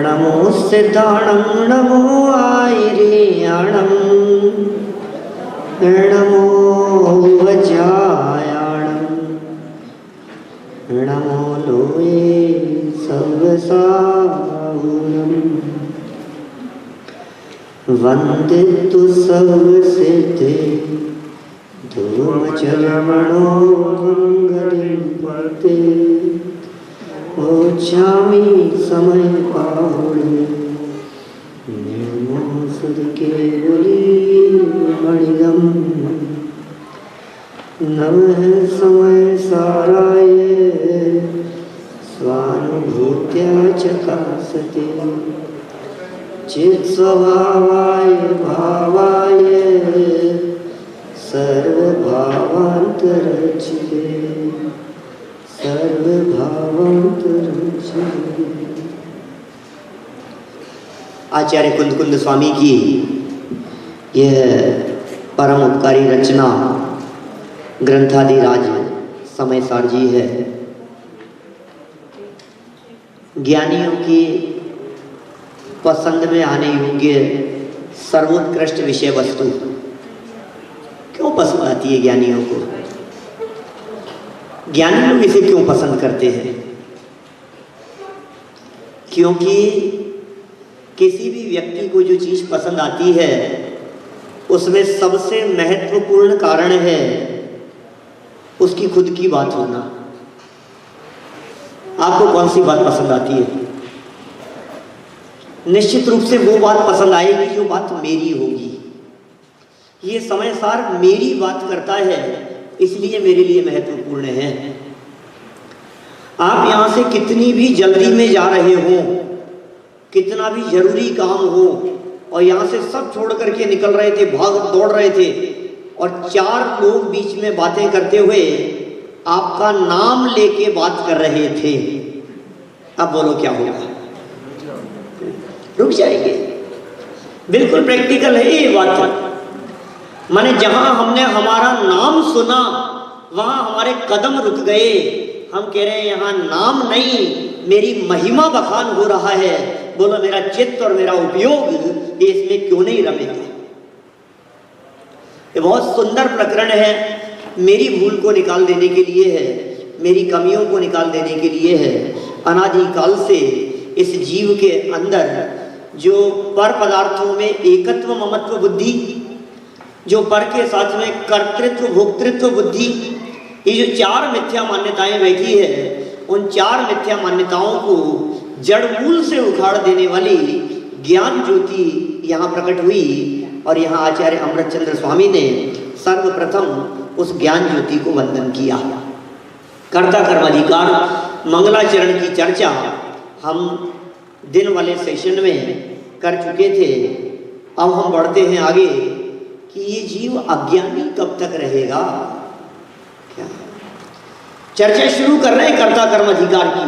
नमो सिद्धाणं नमो आयर्याणं नमो वज्रायाणं नमो लोये सर्वसाहुरं वन्दे तु सर्वसिद्धे धूमचर्मणो मङ्गलं पते ओछामि समय पाहुणे निर्मो सुरकेवली मणिगम नमः समय साराय स्वानुभूत्या चकासते चित् स्वभावाय भावाय सर्वभावान्तरचिते सर्वभावान्तरचिते। आचार्य कुंद स्वामी की यह परम उपकारी रचना ग्रंथादिराज समय सार जी है। ज्ञानियों की पसंद में आने योग्य सर्वोत्कृष्ट विषय वस्तु क्यों पसंद आती है ज्ञानियों को? ज्ञानी लोग इसे क्यों पसंद करते हैं? क्योंकि किसी भी व्यक्ति को जो चीज पसंद आती है उसमें सबसे महत्वपूर्ण कारण है उसकी खुद की बात होना। आपको कौन सी बात पसंद आती है? निश्चित रूप से वो बात पसंद आएगी जो बात मेरी होगी। ये समय सार मेरी बात करता है इसलिए मेरे लिए महत्वपूर्ण है। आप यहां से कितनी भी जल्दी में जा रहे हो, कितना भी जरूरी काम हो और यहां से सब छोड़ करके निकल रहे थे, भाग दौड़ रहे थे और चार लोग बीच में बातें करते हुए आपका नाम लेके बात कर रहे थे, अब बोलो क्या होगा? रुक जाएंगे। बिल्कुल प्रैक्टिकल है ये बात। माने जहां हमने हमारा नाम सुना वहां हमारे कदम रुक गए। हम कह रहे हैं यहाँ नाम नहीं, मेरी महिमा बखान हो रहा है। बोलो मेरा चित्त और मेरा उपयोग ये इसमें क्यों नहीं रमेगा? ये बहुत सुंदर प्रकरण है। मेरी भूल को निकाल देने के लिए है, मेरी कमियों को निकाल देने के लिए है। अनादिकाल से इस जीव के अंदर जो पर पदार्थों में एकत्व ममत्व बुद्धि, जो पर के साथ में कर्तृत्व भोक्तृत्व बुद्धि, ये जो चार मिथ्या मान्यताएं बैठी है, उन चार मिथ्या मान्यताओं को जड़ मूल से उखाड़ देने वाली ज्ञान ज्योति यहाँ प्रकट हुई। और यहाँ आचार्य अमृतचंद्र स्वामी ने सर्वप्रथम उस ज्ञान ज्योति को वंदन किया। कर्ता कर्माधिकार मंगलाचरण की चर्चा हम दिन वाले सेशन में कर चुके थे। अब हम बढ़ते हैं आगे कि ये जीव अज्ञानी कब तक रहेगा। क्या चर्चा शुरू कर रहे हैं कर्ता कर्म अधिकार की।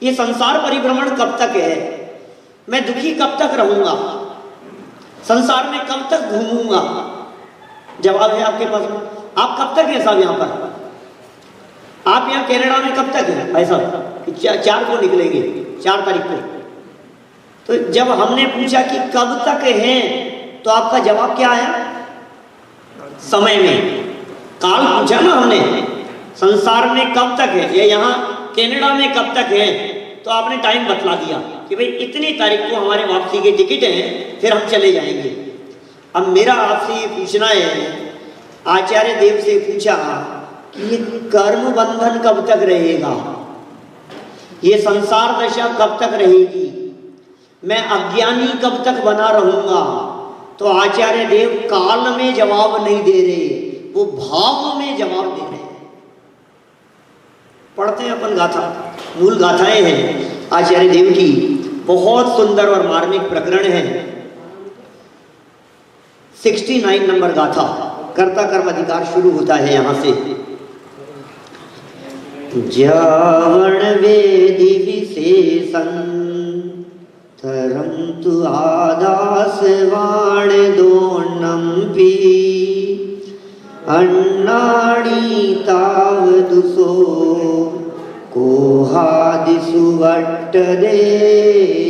ये संसार परिभ्रमण कब तक है? मैं दुखी कब तक रहूंगा? संसार में कब तक घूमूंगा? जवाब है आपके पास। आप कब तक हैं साहब यहाँ पर? आप यहाँ कनाडा में कब तक हैं भाई साहब? 4 को निकलेंगे, 4 तारीख को। तो जब हमने पूछा कि कब तक हैं तो आपका जवाब क्या आया? समय में। काल पूछा ना हमने, संसार में कब तक है, या यहाँ कनाडा में कब तक है, तो आपने टाइम बतला दिया कि भाई इतनी तारीख को हमारे वापसी के टिकट हैं, फिर हम चले जाएंगे। अब मेरा आपसे ये पूछना है, आचार्य देव से पूछा कि ये कर्म बंधन कब तक रहेगा, ये संसार दशा कब तक रहेगी, मैं अज्ञानी कब तक बना रहूंगा? तो आचार्य देव काल में जवाब नहीं दे रहे, वो भाव में जवाब दे रहे हैं। पढ़ते हैं अपन गाथा, मूल गाथाएं हैं आचार्य देव की, बहुत सुंदर और मार्मिक प्रकरण है। 69 नंबर गाथा, कर्ता कर्म अधिकार शुरू होता है यहां से। जावण वेदी विशेषण धरम तु आदास वाण दोन्नंपि अन्नाणी तावदुसो कोहादिषु सुअट्टरे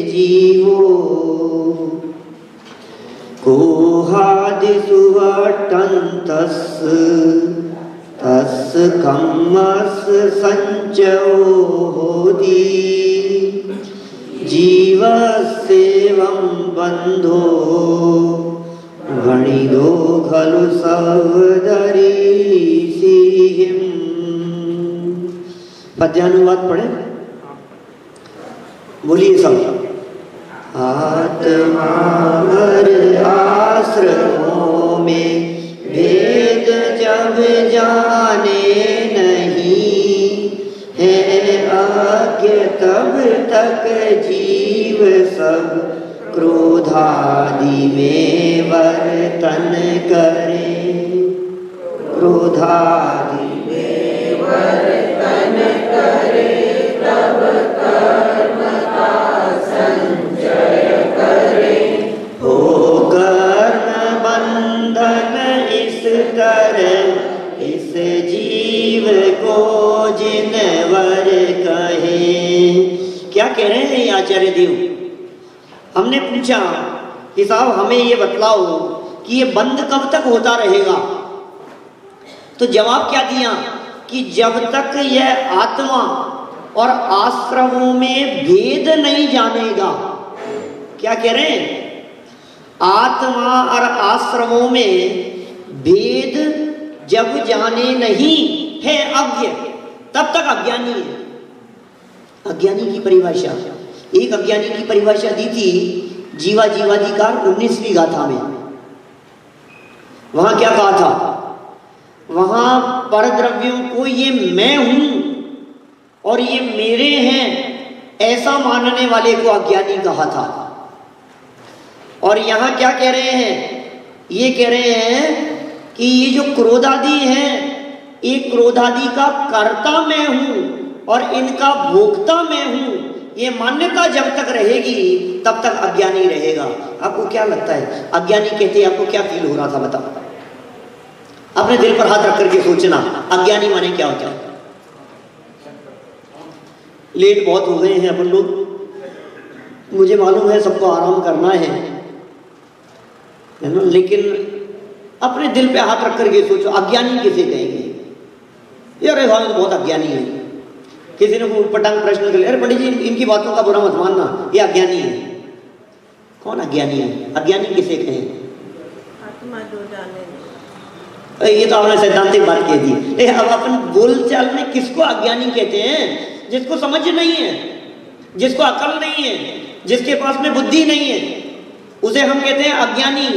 जीवो कोहादिषु अट्टन्तस् तस् कम्मस् संचयो होति जीवस्येवं बन्धो गणितो खलु सवदरीसिहिम्। पद्यानुवाद पढ़े, बोलिए सब। आत्मा और आश्रमों में भेद जब जाने नहीं है आज्ञ, तब तक जीव सब क्रोधादि में वर्तन करे। क्रोधादि में वर्तन करे तब कर्म का संचय करे। हो कर्म बंधन इस तरह इस जीव को जिनवर कहे। क्या कह रहे हैं आचार्य देव? हमने पूछा कि साहब हमें ये बतलाओ कि ये बंद कब तक होता रहेगा? तो जवाब क्या दिया कि जब तक यह आत्मा और आश्रमों में भेद नहीं जानेगा। क्या कह रहे हैं? आत्मा और आश्रमों में भेद जब जाने नहीं है अज्ञ, तब तक अज्ञानी है। अज्ञानी की परिभाषा, एक अज्ञानी की परिभाषा दी थी जीवा जीवाधिकार 19वीं गाथा में। वहां क्या कहा था? वहां परद्रव्यों को ये मैं हूं और ये मेरे हैं ऐसा मानने वाले को अज्ञानी कहा था। और यहां क्या कह रहे हैं? ये कह रहे हैं कि ये जो क्रोधादि है, ये क्रोधादि का कर्ता मैं हूं और इनका भोक्ता मैं हूं, ये मान्यता जब तक रहेगी तब तक अज्ञानी रहेगा। आपको क्या लगता है अज्ञानी कहते हैं आपको क्या फील हो रहा था? बताओ, अपने दिल पर हाथ रख करके सोचना, अज्ञानी माने क्या होता है? लेट बहुत हो गए हैं अपन लोग, मुझे मालूम है सबको आराम करना है ना, लेकिन अपने दिल पे हाथ रख करके सोचो, अज्ञानी किसे कहेंगे? यार भाई तो बहुत अज्ञानी है। किसी ने पटांग प्रश्न कर लिया, अरे पंडित जी इनकी बातों का बुरा मत मानना, ये अज्ञानी है। कौन अज्ञानी है? अज्ञानी किसे कहें? आत्मा जो जाने। ये तो आपने सैद्धांतिक बात कह दी। अब अपन बोलचाल में किसको अज्ञानी कहते हैं? जिसको समझ नहीं है, जिसको अकल नहीं है, जिसके पास में बुद्धि नहीं है, उसे हम कहते हैं अज्ञानी।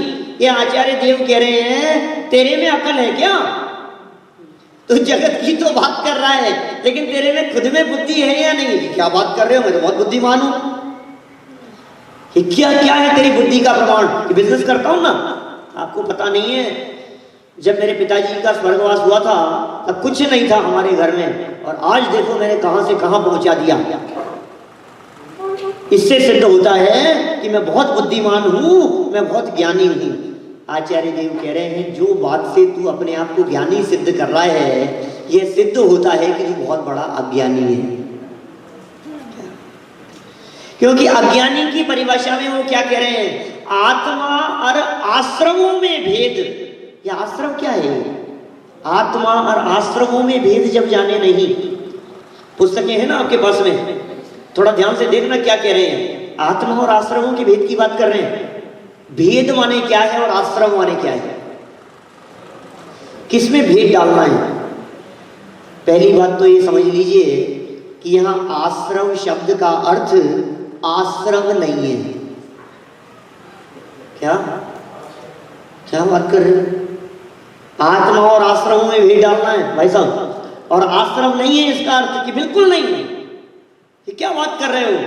ये आचार्य देव कह रहे हैं तेरे में अकल है क्या? तो जगत की तो बात कर रहा है, लेकिन तेरे में खुद में बुद्धि है या नहीं? क्या बात कर रहे हो? मैं तो बहुत बुद्धिमान हूं। क्या क्या है तेरी बुद्धि का प्रमाण? कि बिजनेस करता हूं ना। आपको पता नहीं है, जब मेरे पिताजी का स्वर्गवास हुआ था तब कुछ नहीं था हमारे घर में, और आज देखो मैंने कहां से कहां पहुंचा दिया। इससे सिद्ध होता है कि मैं बहुत बुद्धिमान हूं, मैं बहुत ज्ञानी हूं। आचार्य देव कह रहे हैं जो बात से तू अपने आप को ज्ञानी सिद्ध कर रहा है, यह सिद्ध होता है कि तू बहुत बड़ा अज्ञानी है। क्योंकि अज्ञानी की परिभाषा में वो क्या कह रहे हैं? आत्मा और आश्रमों में भेद। ये आश्रम क्या है? आत्मा और आश्रमों में भेद जब जाने नहीं। पुस्तकें हैं ना आपके पास में, थोड़ा ध्यान से देखना क्या कह रहे हैं। आत्मा और आश्रमों के भेद की बात कर रहे हैं। भेद माने क्या है और आश्रम माने क्या है? किसमें भेद डालना है? पहली बात तो ये समझ लीजिए कि यहां आश्रम शब्द का अर्थ आश्रम नहीं है। क्या क्या बात कर रहे हैं? आत्मा और आश्रमों में भेद डालना है भाई साहब, और आश्रम नहीं है इसका अर्थ कि बिल्कुल नहीं है। ये क्या बात कर रहे हो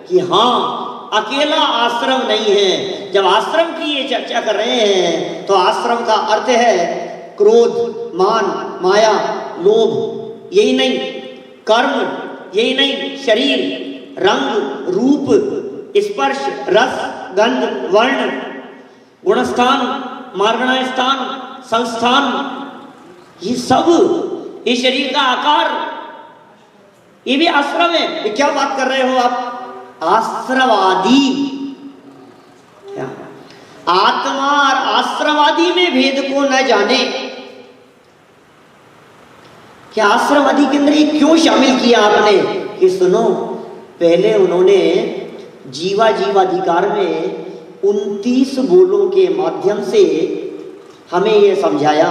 कि हाँ अकेला आश्रम नहीं है? जब आश्रम की ये चर्चा कर रहे हैं तो आश्रम का अर्थ है क्रोध, मान, माया, लोभ, यही नहीं कर्म, यही नहीं शरीर, रंग, रूप, स्पर्श, रस, गंध, वर्ण, गुणस्थान, मार्गणा स्थान, संस्थान, ये सब, ये शरीर का आकार, ये भी आश्रम है। ये क्या बात कर रहे हो आप? आश्रवादी। क्या आत्मा और आश्रवादी में भेद को न जाने? क्या आश्रवादी के अंदर ये क्यों शामिल किया आपने? कि सुनो, पहले उन्होंने जीवा जीवाधिकार में 29 बोलों के माध्यम से हमें यह समझाया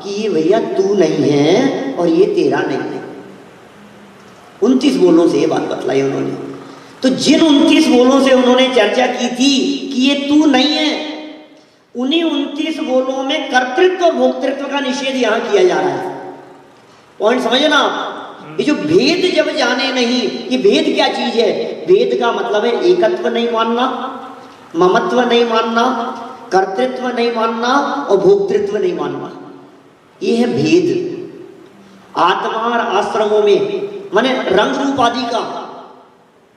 कि ये भैया तू नहीं है और ये तेरा नहीं है। 29 बोलों से ये बात बतलाई उन्होंने। तो जिन 29 बोलों से उन्होंने चर्चा की थी कि ये तू नहीं है, उन्हीं 29 बोलों में कर्तृत्व और भोक्तृत्व का निषेध यहां किया जा रहा है। पॉइंट समझे ना आप? ये जो भेद जब जाने नहीं, ये भेद क्या चीज है? भेद का मतलब है एकत्व नहीं मानना, ममत्व नहीं मानना, कर्तृत्व नहीं मानना और भोक्तृत्व नहीं मानना। ये है भेद। आत्मा और आश्रमों में माने रंग रूप आदि का।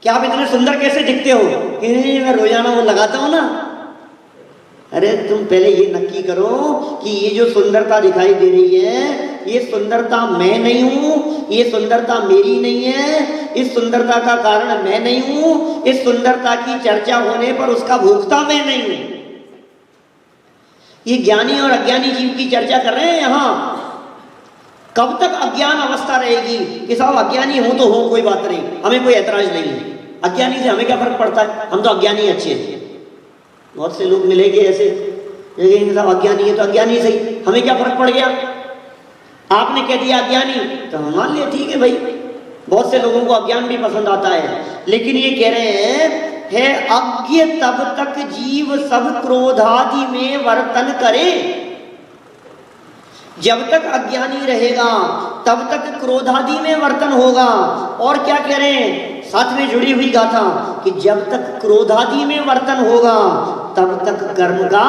क्या आप इतने सुंदर कैसे दिखते हो? कि मैं रोजाना वो लगाता हूं ना। अरे तुम पहले ये नक्की करो कि ये जो सुंदरता दिखाई दे रही है, ये सुंदरता मैं नहीं हूं, ये सुंदरता मेरी नहीं है, इस सुंदरता का कारण मैं नहीं हूं, इस सुंदरता की चर्चा होने पर उसका भोक्ता मैं नहीं हूं। ये ज्ञानी और अज्ञानी जीव की चर्चा कर रहे हैं यहां। कब तक अज्ञान अवस्था रहेगी कि साहब अज्ञानी हो तो हो, कोई बात नहीं, हमें कोई ऐतराज नहीं है। अज्ञानी से हमें क्या फर्क पड़ता है, हम तो अज्ञानी अच्छे हैं। बहुत से लोग मिलेंगे ऐसे, लेकिन साहब अज्ञानी है तो अज्ञानी सही, हमें क्या फर्क पड़ गया? आपने कह दिया अज्ञानी तो हम मान लिया, ठीक है भाई। बहुत से लोगों को अज्ञान भी पसंद आता है, लेकिन ये कह रहे हैं है अज्ञ तब तक जीव सब क्रोधादि में वर्तन करे। जब तक अज्ञानी रहेगा तब तक क्रोधादि में वर्तन होगा। और क्या कह रहे हैं साथ में जुड़ी हुई गाथा कि जब तक क्रोधादि में वर्तन होगा तब तक कर्म का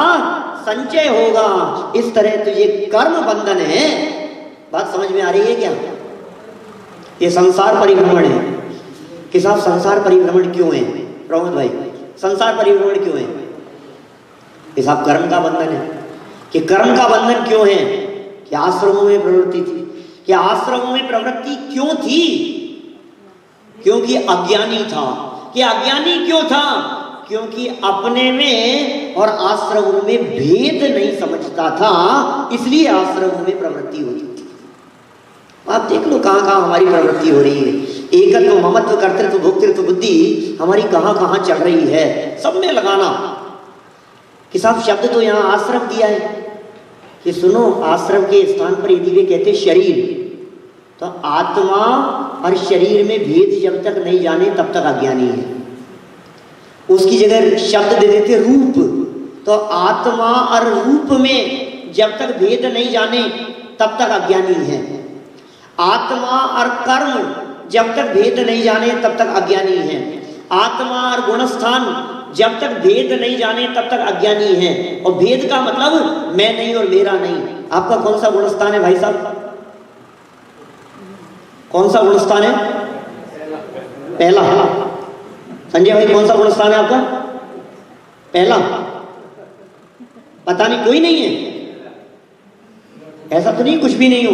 संचय होगा। इस तरह तो ये कर्म बंधन है। बात समझ में आ रही है क्या? ये संसार परिभ्रमण है कि साहब संसार परिभ्रमण क्यों है प्रमोद भाई? संसार परिभ्रमण क्यों है? कि साहब कर्म का बंधन है। कि कर्म का बंधन क्यों है? कि आश्रमों में प्रवृत्ति थी। कि आश्रमों में प्रवृत्ति क्यों थी? क्योंकि अज्ञानी था। कि अज्ञानी क्यों था? क्योंकि अपने में और आश्रमों में भेद नहीं समझता था, इसलिए आश्रमों में प्रवृत्ति होती थी। आप देख लो कहां कहां हमारी प्रवृत्ति हो रही है। एकत्व, ममत्व, कर्तृत्व, भोक्तृत्व बुद्धि हमारी कहां कहां चल रही है। सब में लगाना कि साहब शब्द तो यहां आश्रम दिया है कि सुनो, आश्रम के स्थान पर यदि वे कहते शरीर, तो आत्मा और शरीर में भेद जब तक नहीं जाने तब तक अज्ञानी है। उसकी जगह शब्द दे देते रूप, तो आत्मा और रूप में जब तक भेद नहीं जाने तब तक अज्ञानी है। आत्मा और कर्म जब तक भेद नहीं जाने तब तक अज्ञानी है। आत्मा और गुणस्थान जब तक भेद नहीं जाने तब तक अज्ञानी है। और भेद का मतलब मैं नहीं और मेरा नहीं। आपका कौन सा गुणस्थान है भाई साहब? कौन सा गुणस्थान है? पहला। संजय भाई कौन सा गुणस्थान है आपका? पहला। पता नहीं, कोई नहीं है? ऐसा तो नहीं कुछ भी नहीं हो।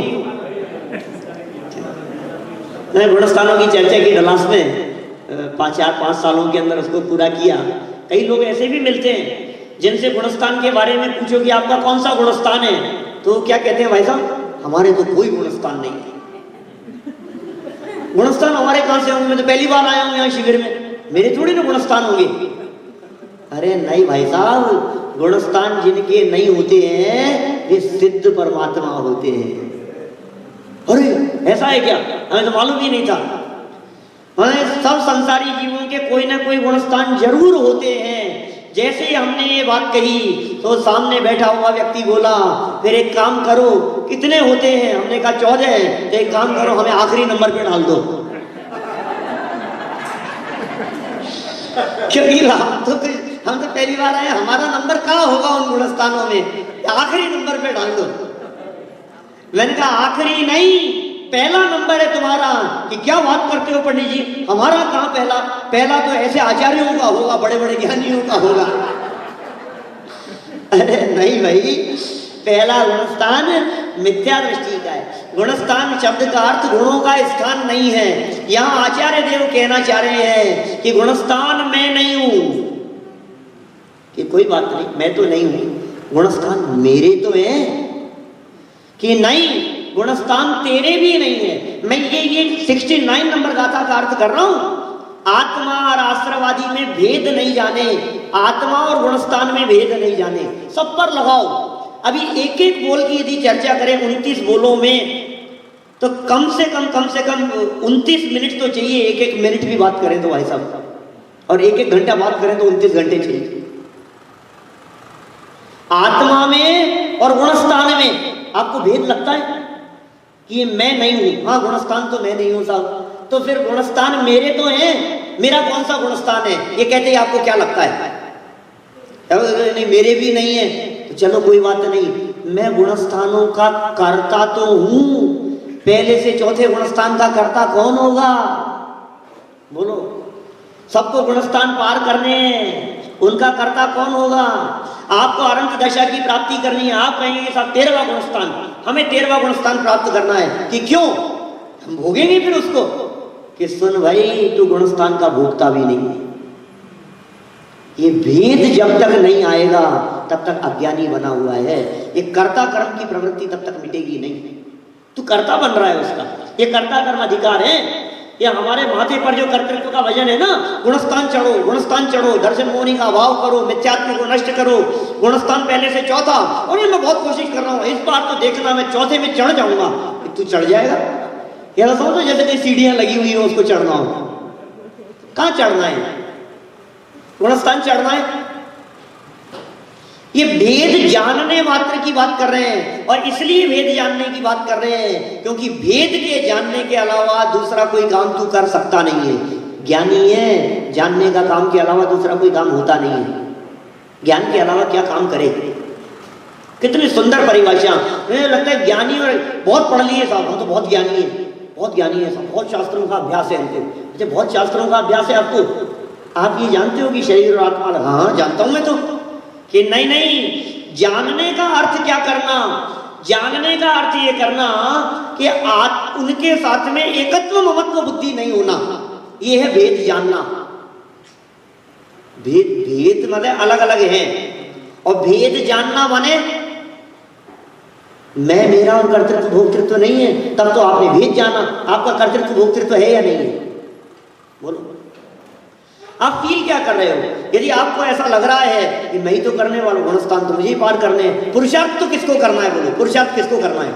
मैंने गुणस्थानों की चर्चा की क्लास में 4-5 सालों के अंदर उसको पूरा किया। कई लोग ऐसे भी मिलते हैं जिनसे गुणस्थान के बारे में पूछो कि आपका कौन सा गुणस्थान है, तो क्या कहते हैं भाई साहब हमारे तो कोई गुणस्थान नहीं है। गुणस्थान हमारे कहां से होंगे? मैं तो पहली बार आया हूं यहाँ शिविर में, मेरे थोड़ी ना गुणस्थान होंगे। अरे नहीं भाई साहब, गुणस्थान जिनके नहीं होते हैं वे सिद्ध परमात्मा होते हैं। अरे ऐसा है क्या? हमें तो मालूम ही नहीं था। सब संसारी जीवों के कोई ना कोई गुणस्थान जरूर होते हैं। जैसे ही हमने ये बात कही तो सामने बैठा हुआ व्यक्ति बोला, फिर एक काम करो, कितने होते हैं? हमने कहा 14। तो एक काम करो, हमें आखिरी नंबर पे डाल दो। क्योंकि हम तो पहली बार आए, हमारा नंबर कहाँ होगा उन गुणस्थानों में? आखिरी नंबर पे डाल दो। मैंने कहा आखिरी नहीं, पहला नंबर है तुम्हारा। कि क्या बात करते हो पंडित जी, हमारा कहां पहला? पहला तो ऐसे आचार्यों का होगा, बड़े बड़े ज्ञानियों का होगा। अरे नहीं भाई, पहला गुणस्थान मिथ्या दृष्टि का है। गुणस्थान शब्द का अर्थ गुणों का स्थान नहीं है। यहाँ आचार्य देव कहना चाह रहे हैं कि गुणस्थान मैं नहीं हूं, कि कोई बात नहीं, मैं तो नहीं हूं, गुणस्थान मेरे तो है, कि नहीं गुणस्थान तेरे भी नहीं है। मैं ये 69 नंबर गाथा का अर्थ कर रहा हूं। आत्मा और आश्रवादी में भेद नहीं जाने, आत्मा और गुणस्थान में भेद नहीं जाने, सब पर लगाओ। अभी एक एक बोल की यदि चर्चा करें 29 बोलों में, तो कम से कम 29 मिनट तो चाहिए। एक एक मिनट भी बात करें तो भाई साहब, और एक एक घंटा बात करें तो 29 घंटे चाहिए। आत्मा में और गुणस्थान में आपको भेद लगता है कि मैं नहीं हूं? हाँ, गुणस्थान तो मैं नहीं हूं साहब, तो फिर गुणस्थान मेरे तो हैं, मेरा कौन सा गुणस्थान है? ये कहते हैं आपको क्या लगता है? नहीं, मेरे भी नहीं है, तो चलो कोई बात नहीं, मैं गुणस्थानों का कर्ता तो हूं। पहले से चौथे गुणस्थान का कर्ता कौन होगा? बोलो, सबको गुणस्थान पार करने हैं, उनका कर्ता कौन होगा? आपको अनंत दशा की प्राप्ति करनी है, आप कहेंगे साहब 13वां गुणस्थान, हमें 13वां गुणस्थान प्राप्त करना है, कि क्यों? हम भोगेंगे फिर उसको, कि सुन भाई तू गुणस्थान का भोगता भी नहीं है। ये भेद जब तक नहीं आएगा तब तक अज्ञानी बना हुआ है। ये कर्ता कर्म की प्रवृत्ति तब तक मिटेगी नहीं। तू कर्ता बन रहा है उसका, ये कर्ता कर्म अधिकार है। ये हमारे माथे पर जो कर्तृत्व का वजन है ना, गुणस्थान चढ़ो, गुणस्थान चढ़ो, दर्शन मोहनी का अभाव करो, मिथ्यात्व को नष्ट करो। गुणस्थान पहले से चौथा, और ये मैं बहुत कोशिश कर रहा हूँ, इस बार तो देखना मैं चौथे में चढ़ जाऊंगा। तू चढ़ जाएगा? ये समझो जैसे कहीं सीढ़ियां लगी हुई हो, उसको चढ़ना हो। कहां चढ़ना है? गुणस्थान चढ़ना है। ये भेद जानने मात्र की बात कर रहे हैं, और इसलिए भेद जानने की बात कर रहे हैं क्योंकि भेद के जानने के अलावा दूसरा कोई काम तू कर सकता नहीं है। ज्ञानी है, जानने का काम के अलावा दूसरा कोई काम होता नहीं है। ज्ञान के अलावा क्या काम करे? कितनी सुंदर परिभाषा। मुझे लगता है ज्ञानी और बहुत पढ़ लिए साहब, हम तो बहुत ज्ञानी है, बहुत ज्ञानी है साहब, बहुत शास्त्रों का अभ्यास है हमको। अच्छा, बहुत शास्त्रों का अभ्यास है आपको? आप ये जानते हो कि शरीर और आत्मा? हाँ जानता हूं मैं तो। कि नहीं, जानने का अर्थ क्या करना? जानने का अर्थ ये करना कि उनके साथ में एकत्व ममत्व बुद्धि नहीं होना, ये है भेद जानना। भेद मतलब अलग अलग है, और भेद जानना माने मैं, मेरा और कर्तृत्व भोक्तृत्व नहीं है, तब तो आपने भेद जाना। आपका कर्तृत्व भोक्तृत्व है या नहीं है? बोलो, आप फील क्या कर रहे हो? यदि आपको ऐसा लग रहा है कि मैं ही तो करने वाला, गुणस्थान तो मुझे ही पार करने हैं, पुरुषार्थ तो किसको करना है? बोलो, पुरुषार्थ किसको करना है?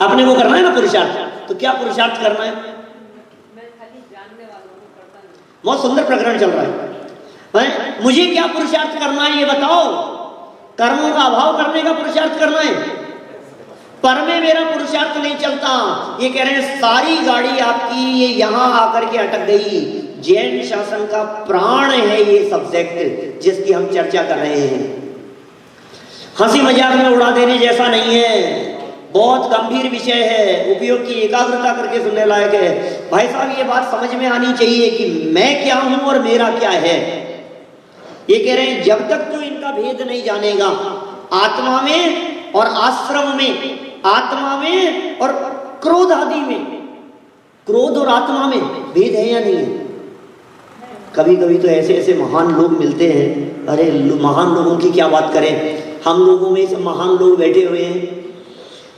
आपने वो करना है ना पुरुषार्थ। तो क्या पुरुषार्थ करना है? मैं खाली जानने वालों को करता नहीं। बहुत सुंदर प्रकरण चल रहा है। मुझे क्या पुरुषार्थ करना है ये बताओ। कर्मों का अभाव करने का पुरुषार्थ करना है, पर में मेरा पुरुषार्थ नहीं चलता। ये कह रहे हैं सारी गाड़ी आपकी ये यहां आकर के अटक गई। जैन शासन का प्राण है ये सब्जेक्ट जिसकी हम चर्चा कर रहे हैं। हंसी मजाक में उड़ा देने जैसा नहीं है, बहुत गंभीर विषय है, उपयोग की एकाग्रता करके सुनने लायक है। भाई साहब, ये बात समझ में आनी चाहिए कि मैं क्या हूं और मेरा क्या है। ये कह रहे हैं जब तक तू इनका भेद नहीं जानेगा, आत्मा में और आश्रम में, आत्मा में और क्रोध आदि में, क्रोध और आत्मा में भेद है या नहीं है? कभी कभी तो ऐसे ऐसे महान लोग मिलते हैं, अरे महान लोगों की क्या बात करें, हम लोगों में सब महान लोग बैठे हुए हैं।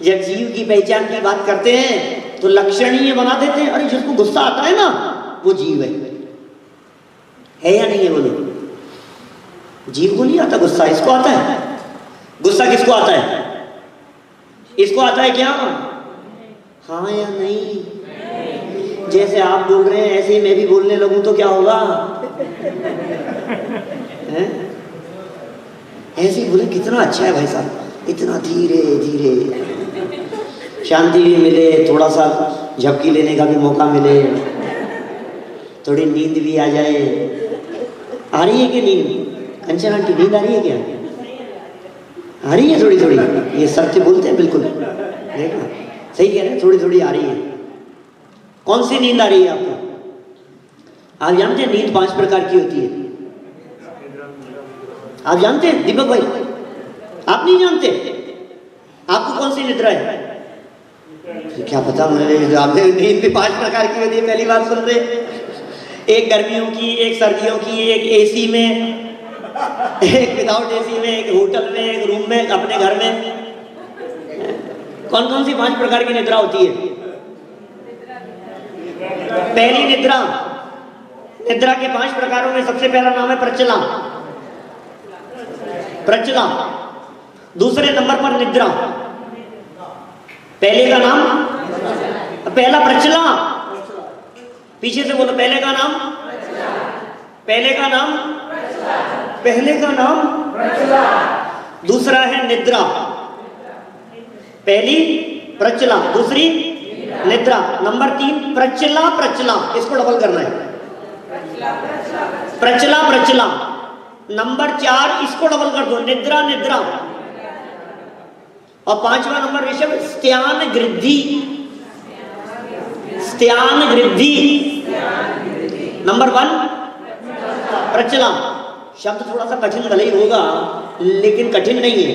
जब जीव की पहचान की बात करते हैं तो लक्षणीय बना देते हैं। अरे जिसको गुस्सा आता है ना वो जीव है या नहीं है? बोलो, जीव को नहीं आता गुस्सा, इसको आता है। गुस्सा किसको आता है? इसको आता है क्या? हाँ या नहीं? जैसे आप बोल रहे हैं ऐसे ही मैं भी बोलने लगूं तो क्या होगा? ऐसे ही बोले कितना अच्छा है भाई साहब, इतना धीरे धीरे, शांति भी मिले, थोड़ा सा झपकी लेने का भी मौका मिले, थोड़ी नींद भी आ जाए। आ रही है कि नींद? कंचन आंटी नींद आ रही है क्या? आ रही है थोड़ी थोड़ी। ये सत्य बोलते हैं बिल्कुल, देखना सही कह रहे हैं, थोड़ी थोड़ी आ रही है। कौन सी नींद आ रही है आपको? आप जानते हैं नींद 5 प्रकार की होती है? आप जानते हैं दीपक भाई? आप नहीं जानते? आपको कौन सी निद्रा है? क्या पता मुझे, आपने नींद भी 5 प्रकार की होती है, पहली बार सुन रहे। एक गर्मियों की, एक सर्दियों की, एक एसी में, एक विदाउट एसी में, एक होटल में, एक रूम में, अपने घर में। कौन कौन सी 5 प्रकार की निद्रा होती है? पहली निद्रा, निद्रा के 5 प्रकारों में सबसे पहला नाम है प्रचला। प्रचला। दूसरे नंबर पर निद्रा। पहले का नाम, पहला प्रचला, पीछे से बोलो, पहले का नाम, पहले का नाम, पहले का नाम। दूसरा है निद्रा। पहली प्रचला, दूसरी निद्रा। नंबर 3 प्रचला प्रचला, इसको डबल करना है, प्रचला प्रचला। नंबर 4 इसको डबल कर दो, निद्रा निद्रा। और 5वां नंबर ऋषभ, स्त्यान गृद्धि। स्त्यान गृद्धि। नंबर 1 प्रचला। शब्द थोड़ा सा कठिन भले ही होगा, लेकिन कठिन नहीं है।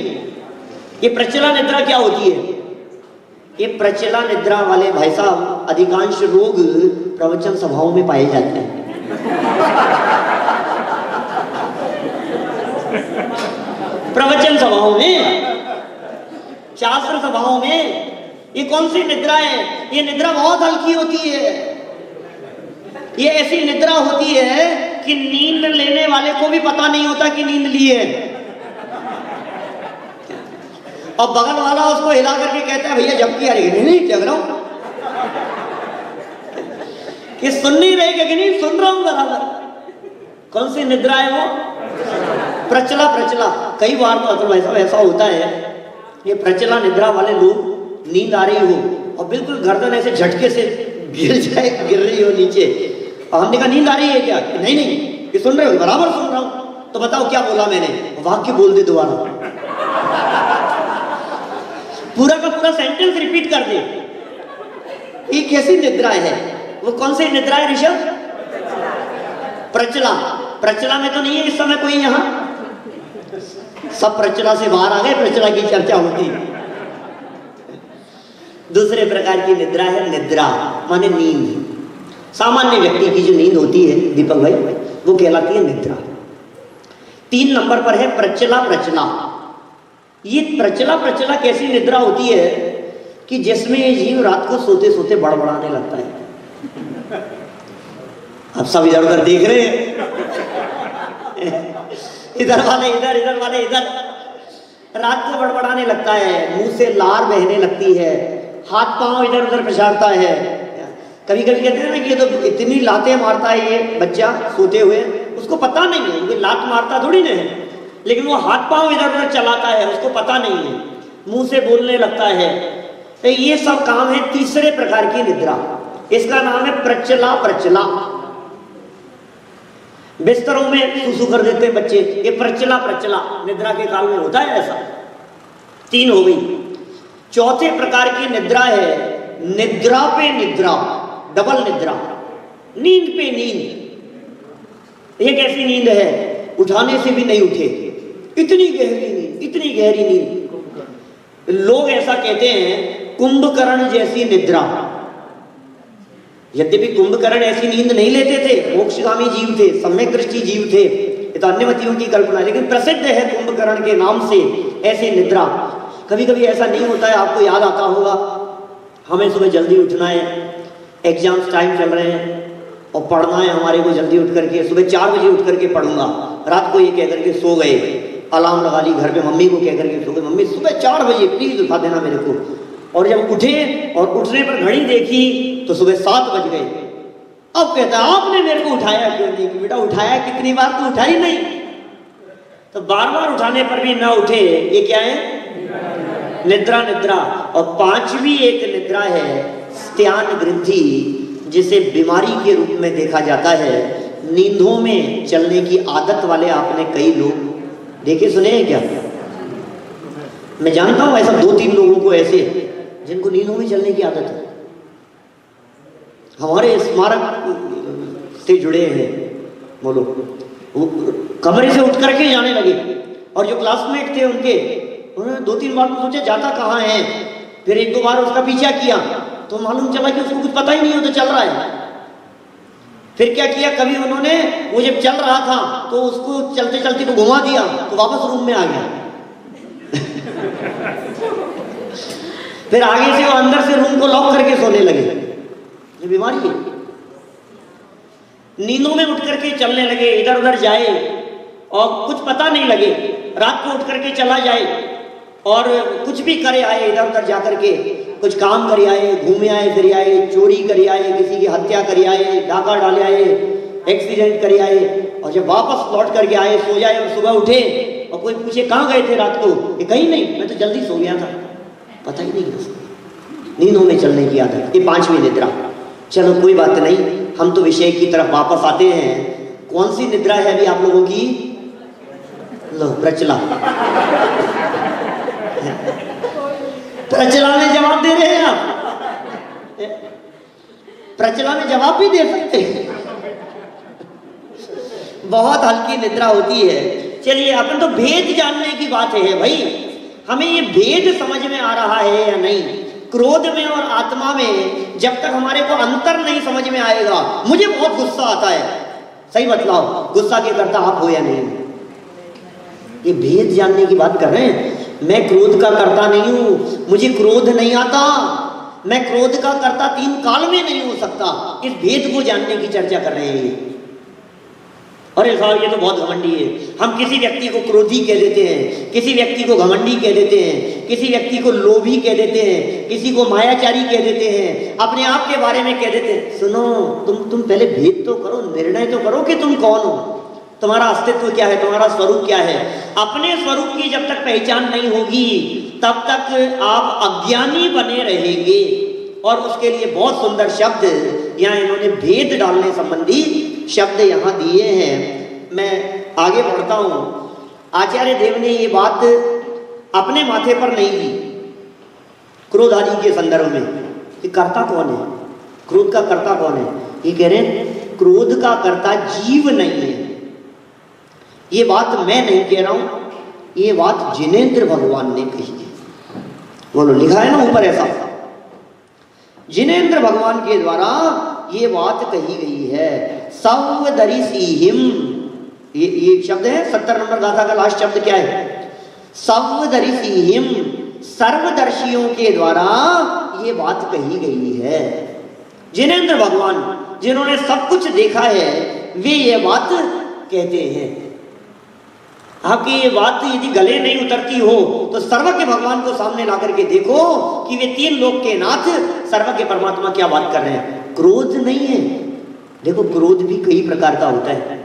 ये प्रचला निद्रा क्या होती है? ये प्रचला निद्रा वाले भाई साहब, अधिकांश रोग प्रवचन सभाओं में पाए जाते हैं। प्रवचन सभाओं में, शास्त्र सभाओं में। ये कौन सी निद्रा है? ये निद्रा बहुत हल्की होती है। ये ऐसी निद्रा होती है कि नींद लेने वाले को भी पता नहीं होता कि नींद ली है, और बगल वाला उसको हिला करके कहता है भैया झपकी आ रही है। नहीं जग रहा हूं। कि सुन नहीं रहे कि नहीं? सुन रहा हूं बराबर। कौन सी निद्रा है वो? प्रचला प्रचला। कई बार तो असल ऐसा ऐसा होता है, ये प्रचला निद्रा वाले लोग, नींद आ रही हो और बिल्कुल गर्दन ऐसे झटके से गिर जाए, गिर रही हो नीचे, और हमने कहा नींद आ रही है क्या? नहीं नहीं, ये सुन रहे हो? बराबर सुन रहा हूं। तो बताओ क्या बोला मैंने? वाक्य बोल दे दोबारा, पूरा का पूरा सेंटेंस रिपीट कर दे। ये कैसी निद्रा है? वो कौन सी निद्रा है ऋषभ? प्रचला। प्रचला में तो नहीं है इस समय कोई यहां? सब प्रचला से बाहर आ गए, प्रचला की चर्चा होती। दूसरे प्रकार की निद्रा है निद्रा माने नींद। सामान्य व्यक्ति की जो नींद होती है दीपक भाई, वो कहलाती है निद्रा। 3 नंबर पर है प्रचला प्रचला। ये प्रचला प्रचला कैसी निद्रा होती है कि जिसमें ये जीव रात को सोते सोते बड़बड़ाने लगता है। अब सब इधर उधर देख रहे हैं, इधर वाले इधर, इधर वाले इधर। रात को बड़बड़ाने लगता है, मुंह से लार बहने लगती है, हाथ पांव इधर उधर पछाड़ता है। कभी कभी कहते हैं ना कि ये तो इतनी लातें मारता है ये बच्चा सोते हुए, उसको पता नहीं है ये लात मारता थोड़ी ना है, लेकिन वो हाथ पांव इधर उधर चलाता है, उसको पता नहीं है, मुंह से बोलने लगता है। तो ये सब काम है तीसरे प्रकार की निद्रा। इसका नाम है प्रचला प्रचला। बिस्तरों में सुसु कर देते हैं बच्चे, ये प्रचला प्रचला निद्रा के काल में होता है ऐसा। 3 हो गई। चौथे प्रकार की निद्रा है निद्रा पे निद्रा, डबल निद्रा, नींद पे नींद। ये कैसी नींद है? उठाने से भी नहीं उठे, इतनी गहरी नींद, इतनी गहरी नींद। लोग ऐसा कहते हैं कुंभकर्ण जैसी निद्रा। यद्यपि कुंभकर्ण ऐसी नींद नहीं लेते थे, मोक्षगामी जीव थे, सम्यक दृष्टि जीव थे, ये तो अन्यमतियों की कल्पना है, लेकिन प्रसिद्ध है कुंभकर्ण के नाम से ऐसी निद्रा। कभी कभी ऐसा नहीं होता है, आपको याद आता होगा, हमें सुबह जल्दी उठना है, एग्जाम्स टाइम चल रहे हैं और पढ़ना है हमारे को जल्दी उठ करके, सुबह 4 बजे उठ करके पढ़ूंगा। रात को ये कह करके सो गए, अलार्म लगा ली घर पे, मम्मी को कह करके सो गए, मम्मी सुबह 4 बजे प्लीज उठा देना मेरे को। और जब उठे और उठने पर घड़ी देखी तो सुबह 7 बज गए। अब कहता है आपने मेरे को उठाया क्यों नहीं? कि बेटा उठाया कितनी बार, तो उठा ही नहीं। तो बार बार उठाने पर भी ना उठे, ये क्या है? निद्रा निद्रा। और 5वीं एक निद्रा है स्त्यान वृद्धि, जिसे बीमारी के रूप में देखा जाता है। नींदों में चलने की आदत वाले आपने कई लोग देखे सुने हैं क्या? मैं जानता हूं ऐसा 2-3 लोगों को ऐसे जिनको नींदों में चलने की आदत है, हमारे स्मारक से जुड़े हैं वो लोग। वो कमरे से उठ करके जाने लगे, और जो क्लासमेट थे उनके उन्होंने 2-3 बार तो सोचा जाता कहाँ है, फिर 1-2 बार उसका पीछा किया तो मालूम चला कि उसको कुछ पता ही नहीं हो तो चल रहा है। फिर क्या किया, कभी उन्होंने वो जब चल रहा था तो उसको चलते चलते को घुमा दिया तो वापस रूम में आ गया। फिर आगे से वो अंदर से रूम को लॉक करके सोने लगे। ये बीमारी है। नींदों में उठ करके चलने लगे, इधर उधर जाए और कुछ पता नहीं लगे, रात को उठ करके चला जाए और कुछ भी करे आए, इधर उधर जा करके कुछ काम कर आए, घूमे आए, फिर आए, चोरी कर आए, किसी की हत्या कर आए, डाका डाले आए, एक्सीडेंट कर आए, और जब वापस लौट करके आए, सो जाए और सुबह उठे और कोई पूछे कहाँ गए थे रात को, ये कहीं नहीं, मैं तो जल्दी सो गया था, पता ही नहीं। नींदों में चलने की आदत, ये 5वीं निद्रा। चलो कोई बात नहीं, हम तो विषय की तरफ वापस आते हैं। कौन सी निद्रा है अभी आप लोगों की? लो, प्रचला। प्रचला में जवाब दे रहे हैं आप? प्रचला में जवाब भी दे सकते हैं। बहुत हल्की निद्रा होती है। चलिए, अपन तो भेद जानने की बात है भाई, हमें ये भेद समझ में आ रहा है या नहीं। क्रोध में और आत्मा में जब तक हमारे को अंतर नहीं समझ में आएगा, मुझे बहुत गुस्सा आता है, सही बतलाओ, गुस्सा के करता आप हो या नहीं? ये भेद जानने की बात कर रहे हैं। मैं क्रोध का करता नहीं हूं, मुझे क्रोध नहीं आता, मैं क्रोध का करता 3 काल में नहीं हो सकता। इस भेद को जानने की चर्चा कर रहे हैं। अरे साहब, ये तो बहुत घमंडी है। हम किसी व्यक्ति को क्रोधी कह देते हैं, किसी व्यक्ति को घमंडी कह देते हैं, किसी व्यक्ति को लोभी कह देते हैं, किसी को मायाचारी कह देते हैं, अपने आप के बारे में कह देते हैं। सुनो, तुम पहले भेद तो करो, निर्णय तो करो कि तुम कौन हो, तुम्हारा अस्तित्व क्या है, तुम्हारा स्वरूप क्या है। अपने स्वरूप की जब तक पहचान नहीं होगी तब तक आप अज्ञानी बने रहेंगे। और उसके लिए बहुत सुंदर शब्द यहाँ इन्होंने भेद डालने संबंधी शब्द यहाँ दिए हैं। मैं आगे बढ़ता हूँ। आचार्य देव ने ये बात अपने माथे पर नहीं ली, क्रोध आदि के संदर्भ में कि कर्ता कौन है, क्रोध का कर्ता कौन है। ये कह रहे हैं क्रोध का कर्ता जीव नहीं है। ये बात मैं नहीं कह रहा हूं, ये बात जिनेंद्र भगवान ने कही है। बोलो, लिखा है ना ऊपर ऐसा, जिनेंद्र भगवान के द्वारा ये बात कही गई है। सवदर्शिहिम, ये शब्द है 70 नंबर गाथा का लास्ट शब्द क्या है? सवदर्शिहिम, सर्वदर्शियों के द्वारा ये बात कही गई है। जिनेंद्र भगवान, जिन्होंने सब कुछ देखा है, वे ये बात कहते हैं। आपकी ये बात यदि गले नहीं उतरती हो तो सर्वज्ञ भगवान को सामने ला करके देखो कि वे 3 लोक के नाथ सर्वज्ञ परमात्मा क्या बात कर रहे हैं। क्रोध नहीं है। देखो, क्रोध भी कई प्रकार का होता है।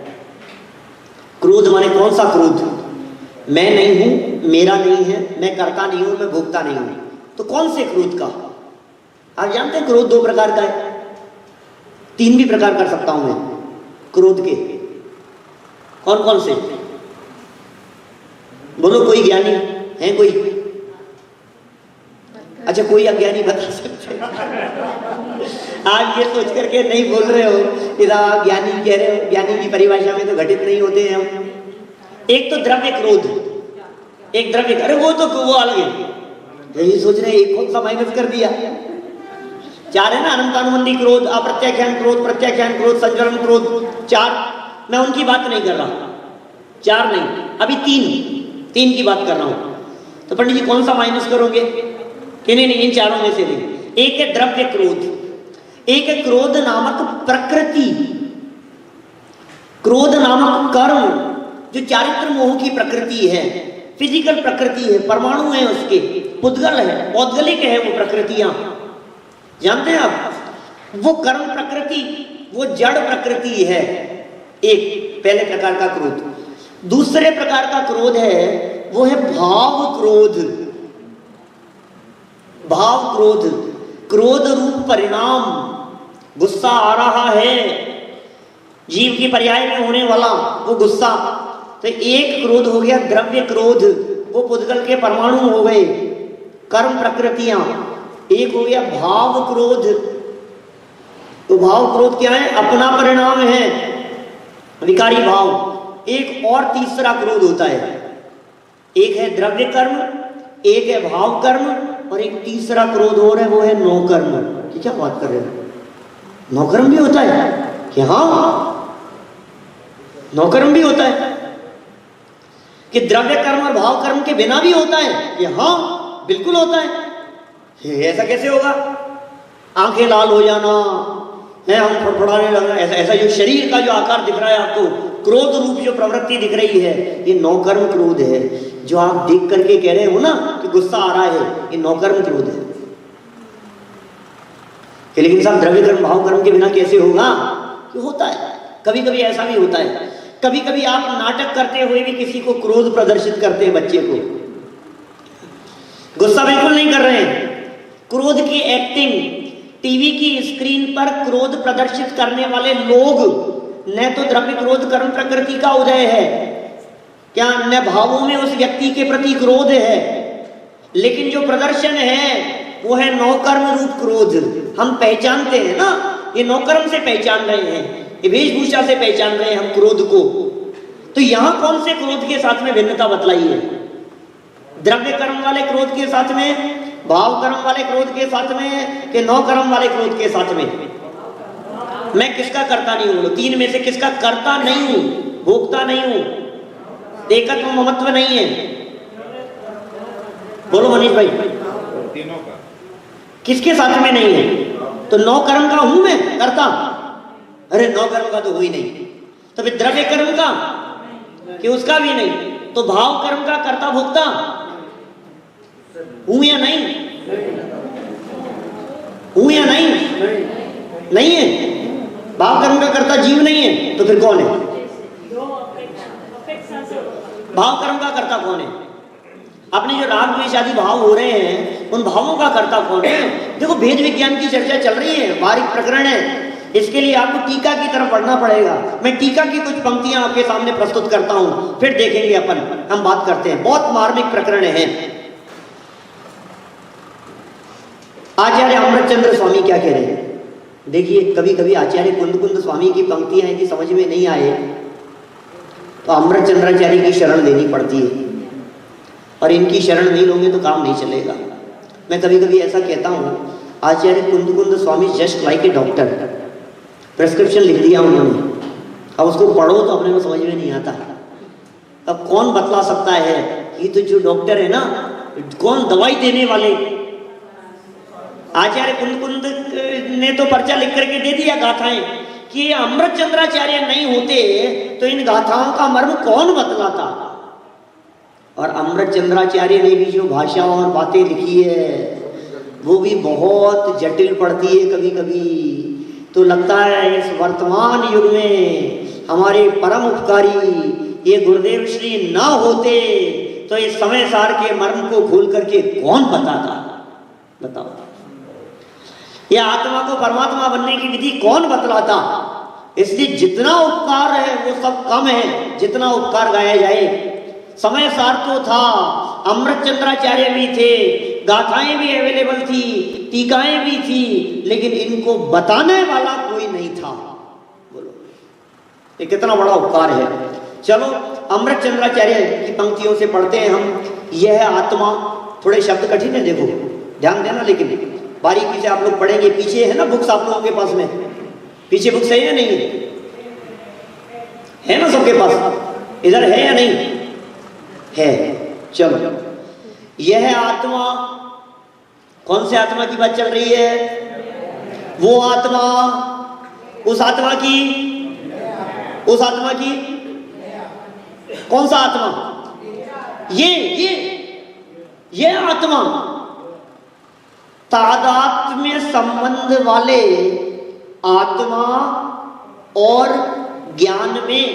क्रोध माने कौन सा क्रोध? मैं नहीं हूं, मेरा नहीं है, मैं करता नहीं हूं, मैं भोगता नहीं हूं। तो कौन से क्रोध का? आप जानते हैं क्रोध 2 प्रकार का है, 3 भी प्रकार कर सकता हूं मैं क्रोध के। कौन कौन से? बोलो, कोई ज्ञानी है? कोई? अच्छा, कोई अज्ञानी बता सकते? आप ये सोच करके नहीं बोल रहे हो कि आप ज्ञानी कह रहे हो, ज्ञानी की परिभाषा में तो घटित नहीं होते हैं हम। एक तो द्रव्य क्रोध, एक द्रव्य, अरे वो तो वो अलग है। यही सोच रहे, एक कौन सा माइनस कर दिया? 4 है ना, अनंतानुबंधी क्रोध, अप्रत्याख्यान क्रोध, प्रत्याख्यान क्रोध, संचरण क्रोध, 4। मैं उनकी बात नहीं कर रहा, 4 नहीं, अभी 3 की बात कर रहा हूं। तो पंडित जी कौन सा माइनस करोगे? कि नहीं, इन 4 में से नहीं। एक है द्रव्य क्रोध, एक है क्रोध नामक प्रकृति, क्रोध नामक कर्म, जो चारित्र मोह की प्रकृति है, फिजिकल प्रकृति है, परमाणु है उसके, पुद्गल है, पौद्गलिक है वो प्रकृतियां, जानते हैं आप। वो कर्म प्रकृति, वो जड़ प्रकृति है। एक पहले प्रकार का क्रोध। दूसरे प्रकार का क्रोध है, वो है भाव क्रोध। भाव क्रोध, क्रोध रूप परिणाम, गुस्सा आ रहा है, जीव की पर्याय में होने वाला वो गुस्सा। तो एक क्रोध हो गया द्रव्य क्रोध, वो पुद्गल के परमाणु हो गए, कर्म प्रकृतियां। एक हो गया भाव क्रोध। तो भाव क्रोध क्या है? अपना परिणाम है, विकारी भाव। एक और तीसरा क्रोध होता है, एक है द्रव्य कर्म, एक है भाव कर्म और एक तीसरा क्रोध और है, वो है नौ कर्म। ये क्या बात कर रहे हो? नौ कर्म भी होता है कि हाँ, नौ कर्म भी होता है कि द्रव्य कर्म और भाव कर्म के बिना भी होता है कि हाँ, बिल्कुल होता है। ऐसा कैसे होगा? आंखें लाल हो जाना है, हम फड़फड़ाने लगना, ऐसा जो शरीर का जो आकार दिख रहा है आपको, क्रोध रूप जो प्रवृत्ति दिख रही है, ये नौकर्म क्रोध है। जो आप देख करके कह रहे हो ना कि गुस्सा आ रहा है, ये नौकर्म क्रोध है। कि लेकिन साहब द्रव्य कर्म भाव कर्म के बिना कैसे होगा? कि होता है, कभी कभी ऐसा भी होता है। कभी कभी आप नाटक करते हुए भी किसी को क्रोध प्रदर्शित करते हैं, बच्चे को गुस्सा बिल्कुल नहीं कर रहे हैं, क्रोध की एक्टिंग, टीवी की स्क्रीन पर क्रोध प्रदर्शित करने वाले लोग न तो द्रव्य क्रोध कर्म प्रकृति का उदय है क्या, न भावों में उस व्यक्ति के प्रति क्रोध है, लेकिन जो प्रदर्शन है वो है नौकर्म रूप क्रोध। हम पहचानते हैं ना, ये नौकर्म से पहचान रहे हैं, ये वेशभूषा से पहचान रहे हैं हम क्रोध को। तो यहां कौन से क्रोध के साथ में भिन्नता बतलाई है? द्रव्य कर्म वाले क्रोध के साथ में, भाव कर्म वाले क्रोध के साथ में, कि नौ कर्म वाले क्रोध के साथ में? मैं किसका कर्ता नहीं हूं? तीन में से किसका कर्ता नहीं हूं? भोक्ता नहीं हूं, एकत्व ममत्व नहीं है। बोलो मनीष भाई, तीनों का किसके साथ में नहीं है? तो नौ कर्म का हूं मैं कर्ता? अरे नौ कर्म का तो हुई नहीं। तो फिर द्रव्य कर्म का कि उसका भी नहीं, तो भाव कर्म का कर्ता भोक्ता हूं या नहीं? हूं या नहीं? नहीं है। भाव कर्म का कर्ता जीव नहीं है, तो फिर कौन है? भाव कर्म का कर्ता कौन है? अपने जो राग द्वेष आदि भाव हो रहे हैं, उन भावों का कर्ता कौन है? देखो, भेद विज्ञान की चर्चा चल रही है, बारीक प्रकरण है, इसके लिए आपको टीका की तरफ बढ़ना पड़ेगा। मैं टीका की कुछ पंक्तियां आपके सामने प्रस्तुत करता हूं, फिर देखेंगे अपन, हम बात करते हैं। बहुत मार्मिक प्रकरण है। आचार्य अमृतचंद्र स्वामी क्या कह रहे हैं? देखिए, कभी कभी आचार्य कुंद स्वामी की पंक्तियां यदि समझ में नहीं आए तो अमृतचंद्राचार्य की शरण लेनी पड़ती है, और इनकी शरण नहीं लोगे तो काम नहीं चलेगा। मैं कभी कभी ऐसा कहता हूँ, Acharya Kund Swami just like a doctor. Prescription लिख दिया उन्होंने, अब उसको पढ़ो तो अपने को समझ में नहीं आता। अब कौन बतला सकता है? ये तो जो डॉक्टर है ना, कौन दवाई देने वाले? आचार्य कुंद ने तो पर्चा लिख करके दे दिया गाथाएं कि अमृतचंद्राचार्य नहीं होते तो इन गाथाओं का मर्म कौन बतलाता। और अमृतचंद्राचार्य ने भी जो भाषा और बातें लिखी है वो भी बहुत जटिल पड़ती है। कभी कभी तो लगता है इस वर्तमान युग में हमारे परम उपकारी ये गुरुदेव श्री ना होते तो इस समय सार के मर्म को खोल करके कौन बताता? बताओ, यह आत्मा को परमात्मा बनने की विधि कौन बतलाता? इसलिए जितना उपकार है वो सब कम है, जितना उपकार गाया जाए। समय सार तो था, अमृतचंद्राचार्य भी थे, गाथाएं भी अवेलेबल थी, टीकाएं भी थी, लेकिन इनको बताने वाला कोई नहीं था। बोलो, ये कितना बड़ा उपकार है। चलो, अमृतचंद्राचार्य की पंक्तियों से पढ़ते हैं हम। यह आत्मा, थोड़े शब्द कठिन है, देखो ध्यान देना, लेकिन बारीकी से आप लोग पढ़ेंगे। पीछे है ना बुक्स आप लोगों के पास में? पीछे बुक्स है या नहीं है ना सबके पास? इधर है या नहीं है? चलो, यह आत्मा, कौन से आत्मा की बात चल रही है? वो आत्मा, उस आत्मा की, उस आत्मा की, कौन सा आत्मा? ये आत्मा तादात्म्य संबंध वाले आत्मा और ज्ञान में,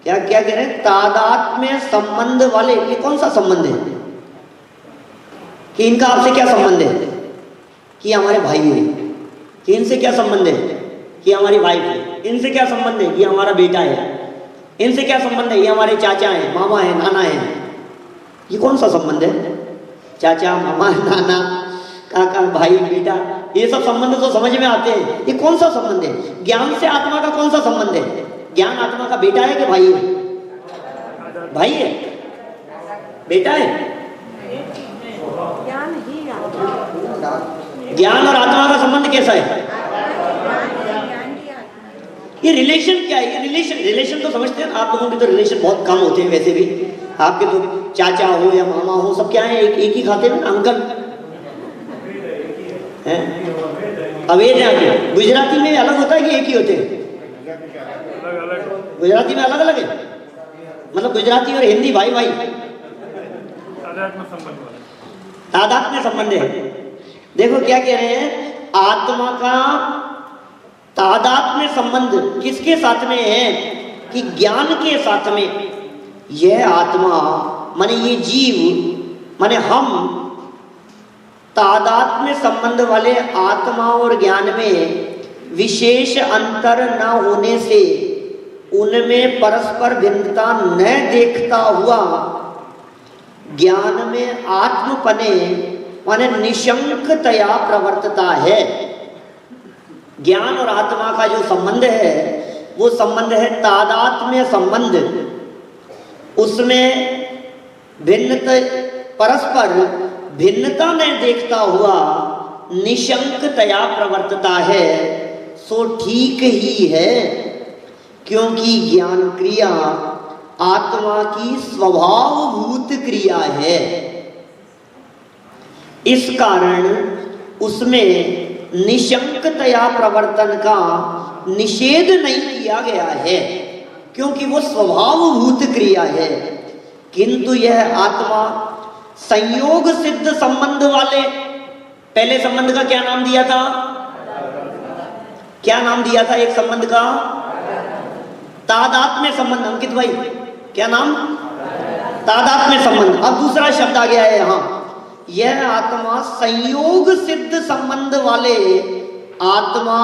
क्या क्या कह रहे हैं? तादात्म्य संबंध वाले। ये कौन सा संबंध है? कि इनका आपसे क्या संबंध है? कि हमारे भाई हैं। कि इनसे क्या संबंध है? कि हमारी वाइफ है। इनसे क्या संबंध है? कि हमारा बेटा है। इनसे क्या संबंध है? ये हमारे चाचा हैं, मामा है, नाना है। ये कौन सा संबंध है? चाचा, मामा, नाना, काका, भाई, बेटा, ये सब संबंध तो समझ में आते हैं। ये कौन सा संबंध है? ज्ञान से आत्मा का कौन सा संबंध है? ज्ञान आत्मा का बेटा है कि भाई है? भाई है, बेटा है। ज्ञान और आत्मा का संबंध कैसा है? ये रिलेशन क्या है? ये रिलेशन तो समझते हैं आप लोगों के, तो रिलेशन बहुत कम होते हैं वैसे भी। आपके तो चाचा हो या मामा हो, सब क्या है, एक ही खाते हैं ना, अंकल हैं। अवैध है आपके। गुजराती में अलग होता है कि एक ही होते हैं? गुजराती में अलग अलग है, मतलब गुजराती और हिंदी भाई भाई, तादात्म्य संबंध है। देखो क्या कह रहे हैं, आत्मा का तादात्म्य संबंध किसके साथ में है? कि ज्ञान के साथ में। यह आत्मा माने ये जीव माने हम तादात्म्य संबंध वाले आत्मा और ज्ञान में विशेष अंतर न होने से उनमें परस्पर भिन्नता न देखता हुआ ज्ञान में आत्मपने माने निशंकतया प्रवर्तता है। ज्ञान और आत्मा का जो संबंध है वो संबंध है तादात्म्य संबंध। उसमें भिन्नता, परस्पर भिन्नता में देखता हुआ निशंकतया प्रवर्तता है। सो ठीक ही है, क्योंकि ज्ञान क्रिया आत्मा की स्वभावभूत क्रिया है। इस कारण उसमें निशंकतया प्रवर्तन का निषेध नहीं किया गया है, क्योंकि वो स्वभावभूत क्रिया है। किंतु यह आत्मा संयोग सिद्ध संबंध वाले, पहले संबंध का क्या नाम दिया था? क्या नाम दिया था एक संबंध का? तादात्म्य संबंध। अंकित भाई क्या नाम? तादात्म्य संबंध। अब दूसरा शब्द आ गया है यहां, यह आत्मा संयोग सिद्ध संबंध वाले आत्मा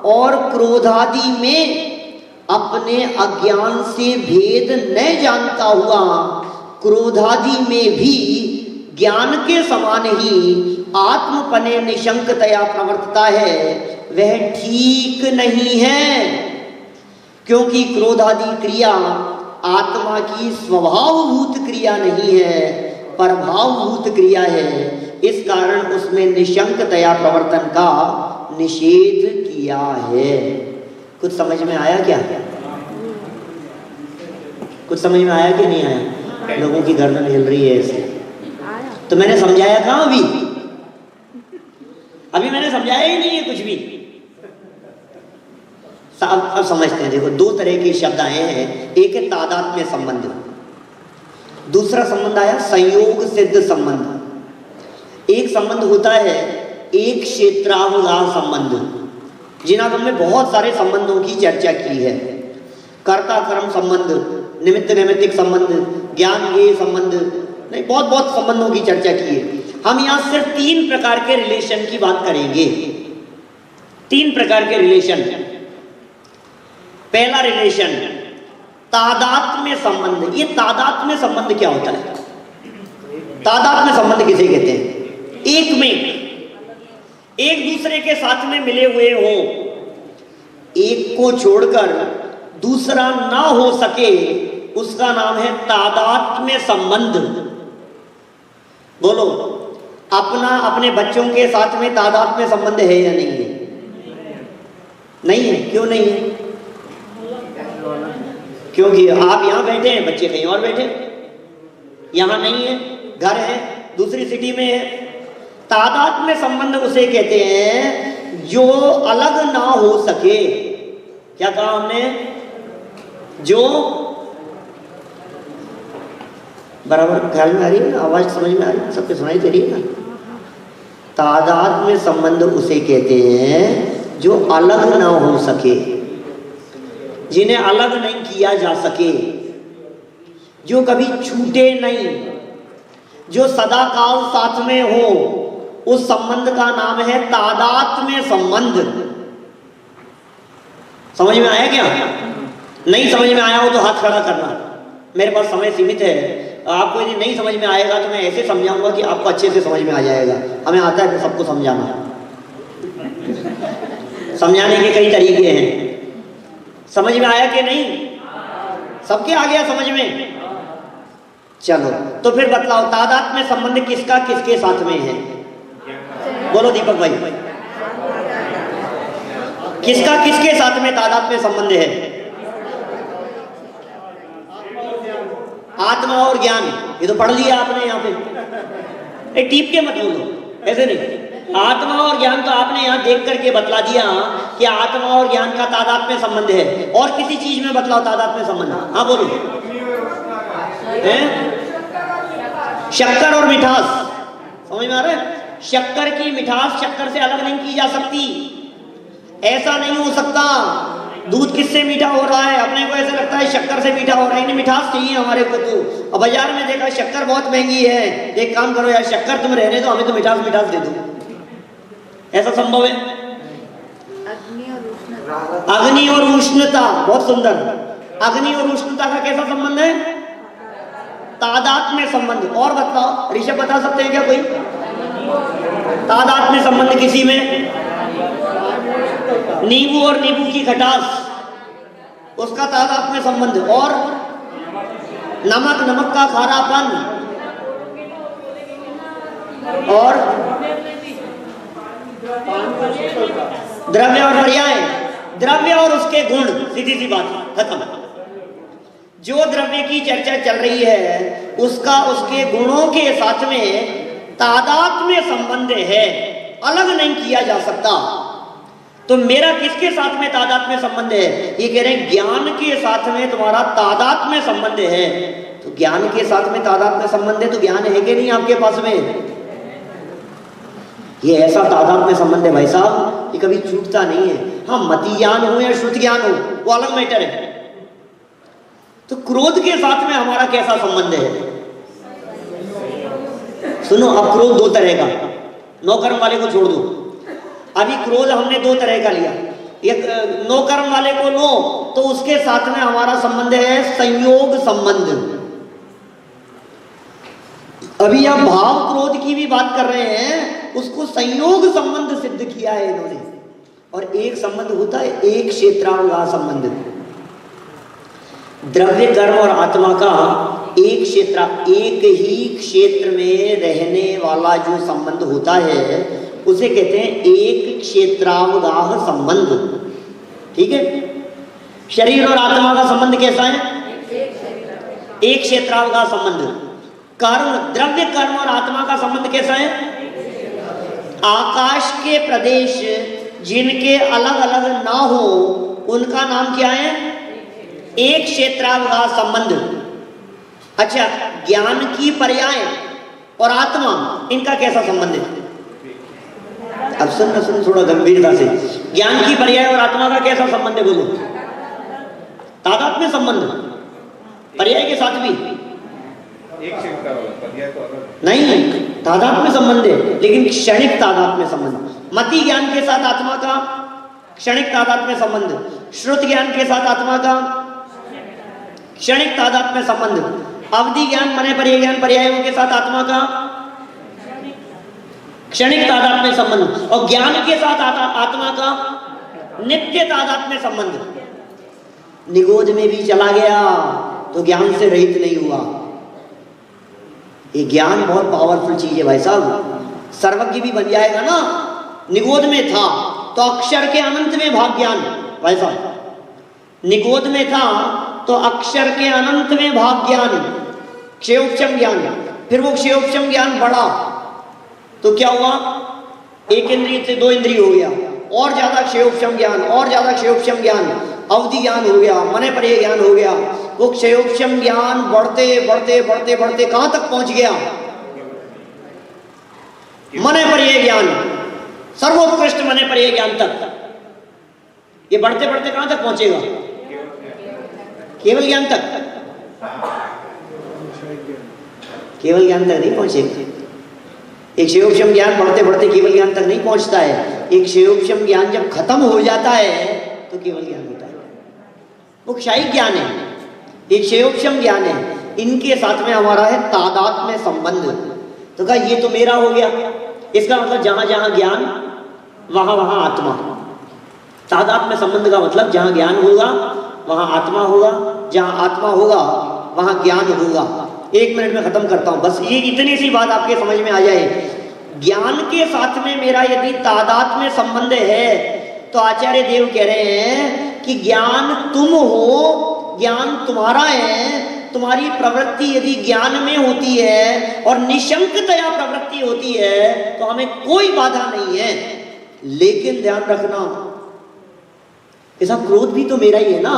और क्रोधादि में अपने अज्ञान से भेद न जानता हुआ क्रोधादि में भी ज्ञान के समान ही आत्मपने निशंकतया प्रवर्तता है। वह ठीक नहीं है, क्योंकि क्रोधादि क्रिया आत्मा की स्वभावभूत क्रिया नहीं है, प्रभावभूत क्रिया है। इस कारण उसमें निशंकतया प्रवर्तन का निषेध किया है। कुछ समझ में आया क्या? कुछ समझ में आया कि नहीं आया? लोगों की गर्दन हिल रही है ऐसे। तो मैंने समझाया था अभी मैंने समझाया ही नहीं है कुछ भी। अब समझते हैं। देखो, दो तरह के शब्द आए हैं। एक है तादात्म्य संबंध, दूसरा संबंध आया संयोग सिद्ध संबंध। एक संबंध होता है एक क्षेत्रावगाह संबंध। जिनागम में बहुत सारे संबंधों की चर्चा की है। कर्ता कर्म संबंध, निमित्त नैमित्तिक संबंध, ज्ञान ज्ञेय संबंध, नहीं बहुत संबंधों की चर्चा की है। हम यहाँ सिर्फ 3 प्रकार के रिलेशन की बात करेंगे। 3 प्रकार के रिलेशन। पहला रिलेशन तादात्म्य संबंध। ये तादात्म्य संबंध क्या होता है? तादात्म्य संबंध किसे कहते हैं? एक में एक दूसरे के साथ में मिले हुए हो, एक को छोड़कर दूसरा ना हो सके, उसका नाम है तादात्म्य संबंध। बोलो, अपने बच्चों के साथ में तादात्म्य संबंध है या नहीं है? नहीं है। क्यों नहीं है? क्योंकि आप यहां बैठे हैं, बच्चे कहीं और बैठे, यहां नहीं है, घर है, दूसरी सिटी में है। तादात्म्य संबंध उसे कहते हैं जो अलग ना हो सके। क्या कहा हमने? जो बराबर ख्याल में आ रही है ना? आवाज समझ में आ रही है? सबके सुनाई दे रही है ना? तादात्म्य संबंध उसे कहते हैं जो अलग ना हो सके, जिन्हें अलग नहीं किया जा सके, जो कभी छूटे नहीं, जो सदा काल साथ में हो। उस संबंध का नाम है तादात्म्य संबंध। समझ में आया क्या? नहीं समझ में आया हो तो हाथ खड़ा करना। मेरे पास समय सीमित है। आपको यदि नहीं समझ में आएगा तो मैं ऐसे समझाऊंगा कि आपको अच्छे से समझ में आ जाएगा। हमें आता है सबको समझाना। समझाने के कई तरीके हैं। समझ में आया कि नहीं? सबके आ गया समझ में? चलो, तो फिर बतलाओ, तादात्म्य संबंध किसका किसके साथ में है? बोलो दीपक भाई, किसका किसके साथ में तादाद में संबंध है? आत्मा और ज्ञान, ये तो पढ़ लिया आपने यहाँ पे, टीप के मत बोलो, ऐसे नहीं। आत्मा और ज्ञान तो आपने यहाँ देख करके बतला दिया कि आत्मा और ज्ञान का तादाद में संबंध है। और किसी चीज में बतलाओ तादाद में संबंध। हाँ बोलो। शक्कर और मिठास, समझ में आ रहा है? शक्कर की मिठास शक्कर से अलग नहीं की जा सकती। ऐसा नहीं हो सकता। दूध किससे मीठा हो रहा है? अपने को ऐसा लगता है शक्कर से मीठा हो रहा है, नहीं मिठास चाहिए हमारे को। तो अब बाजार में देखा शक्कर बहुत महंगी है, एक काम करो यार, शक्कर तुम रहने दो, हमें तो मिठास मिठास दे दो। ऐसा संभव है? अग्नि और उष्णता, बहुत सुंदर। अग्नि और उष्णता का कैसा संबंध है? तादाद में संबंध। और बताओ, ऋषभ बता सकते हैं क्या कोई? तादाद में संबंध किसी में? नींबू और नींबू की खटास, उसका तादाद में संबंध। और नमक, नमक का खारापन। और द्रव्य और पर्याय, द्रव्य और उसके गुण। सीधी सी बात, खत्म। जो द्रव्य की चर्चा चल रही है उसका उसके गुणों के साथ में तादाद में संबंध है, अलग नहीं किया जा सकता। तो मेरा किसके साथ में तादाद में संबंध है? ये कह रहे हैं ज्ञान के साथ में तुम्हारा तादाद में संबंध है। तो ज्ञान के साथ में तादाद में संबंध है, तो ज्ञान है कि नहीं आपके पास में? ये ऐसा तादाद में संबंध है भाई साहब, ये कभी छूटता नहीं है। हाँ, मति ज्ञान हो या श्रुत ज्ञान हो, वो अलग मैटर है। तो क्रोध के साथ में हमारा कैसा संबंध है? सुनो, अब क्रोध दो तरह का, नौ कर्म वाले को छोड़ दो। अभी क्रोध हमने दो तरह का लिया। एक नौ कर्म वाले को लो तो उसके साथ में हमारा संबंध है संयोग संबंध। अभी आप भाव क्रोध की भी बात कर रहे हैं, उसको संयोग संबंध सिद्ध किया है इन्होंने। और एक संबंध होता है एक क्षेत्रानुगा संबंध। द्रव्य, कर्म और आत्मा का एक क्षेत्र, एक ही क्षेत्र में रहने वाला जो संबंध होता है उसे कहते हैं एक क्षेत्रावगाह संबंध। ठीक है? शरीर और आत्मा का संबंध कैसा है? एक क्षेत्रावगाह संबंध। कर्म, द्रव्य, कर्म और आत्मा का संबंध कैसा है? आकाश के प्रदेश जिनके अलग अलग ना हो उनका नाम क्या है? एक क्षेत्रावगाह संबंध। अच्छा, ज्ञान की पर्याय और आत्मा, इनका कैसा संबंध है? अब सुन थोड़ा गंभीरता से। ज्ञान की पर्याय और आत्मा का कैसा संबंध है? बोलो। तादाद में संबंध, पर्याय के साथ भी एक पर्याय तो अलग नहीं, तादाद में संबंध है, लेकिन क्षणिक तादाद में संबंध। मति ज्ञान के साथ आत्मा का क्षणिक तादाद में संबंध, श्रुत ज्ञान के साथ आत्मा का क्षणिक तादाद में संबंध, अवधि ज्ञान, मने पर्याय ज्ञान, पर्यायों के साथ आत्मा का क्षणिक तादाद में संबंध, और ज्ञान के साथ आत्मा का नित्य तादाद में संबंध। निगोद में भी चला गया तो ज्ञान से रहित नहीं हुआ। ये ज्ञान बहुत पावरफुल चीज है भाई साहब। सर्वज्ञ भी बन जाएगा ना। निगोद में था तो अक्षर के अनंत में भाग ज्ञान भाई साहब। निगोद में था तो अक्षर के अनंत में भाग ज्ञान, क्षेयोपशम ज्ञान। फिर वो क्षेयोपशम ज्ञान बढ़ा तो क्या हुआ? एक इंद्रिय से दो इंद्रिय हो गया, और ज्यादा क्षेयोपशम ज्ञान, और ज्यादा क्षेयोपशम ज्ञान, अवधि ज्ञान हो गया, मने पर्याय ज्ञान हो गया। वो क्षेयोपशम ज्ञान बढ़ते बढ़ते बढ़ते बढ़ते कहां तक पहुंच गया? मने पर्याय ज्ञान, सर्वोत्कृष्ट मने पर्याय ज्ञान तक। ये बढ़ते बढ़ते कहां तक पहुंचेगा? केवल ज्ञान तक। केवल ज्ञान तक नहीं पहुंचेगा। एक क्षेयोपशम ज्ञान बढ़ते बढ़ते केवल ज्ञान तक नहीं पहुंचता है। एक क्षेयोपशम ज्ञान जब खत्म हो जाता है तो केवल ज्ञान होता है। वो क्षयिक ज्ञान है, एक क्षेयोपशम ज्ञान है। इनके साथ में हमारा है तादाद में संबंध। तो कहा ये तो मेरा हो गया। इसका मतलब जहां जहां ज्ञान वहां वहां आत्मा। तादाद में संबंध का मतलब जहां ज्ञान होगा वहां आत्मा होगा, जहां आत्मा होगा वहां ज्ञान होगा। एक मिनट में खत्म करता हूं, बस ये इतनी सी बात आपके समझ में आ जाए। ज्ञान के साथ में मेरा यदि तादात्म्य संबंध है तो आचार्य देव कह रहे हैं कि ज्ञान तुम हो, ज्ञान तुम्हारा है, तुम्हारी प्रवृत्ति यदि ज्ञान में होती है और निशंकतया प्रवृत्ति होती है तो हमें कोई बाधा नहीं है। लेकिन ध्यान रखना, ऐसा क्रोध भी तो मेरा ही है ना,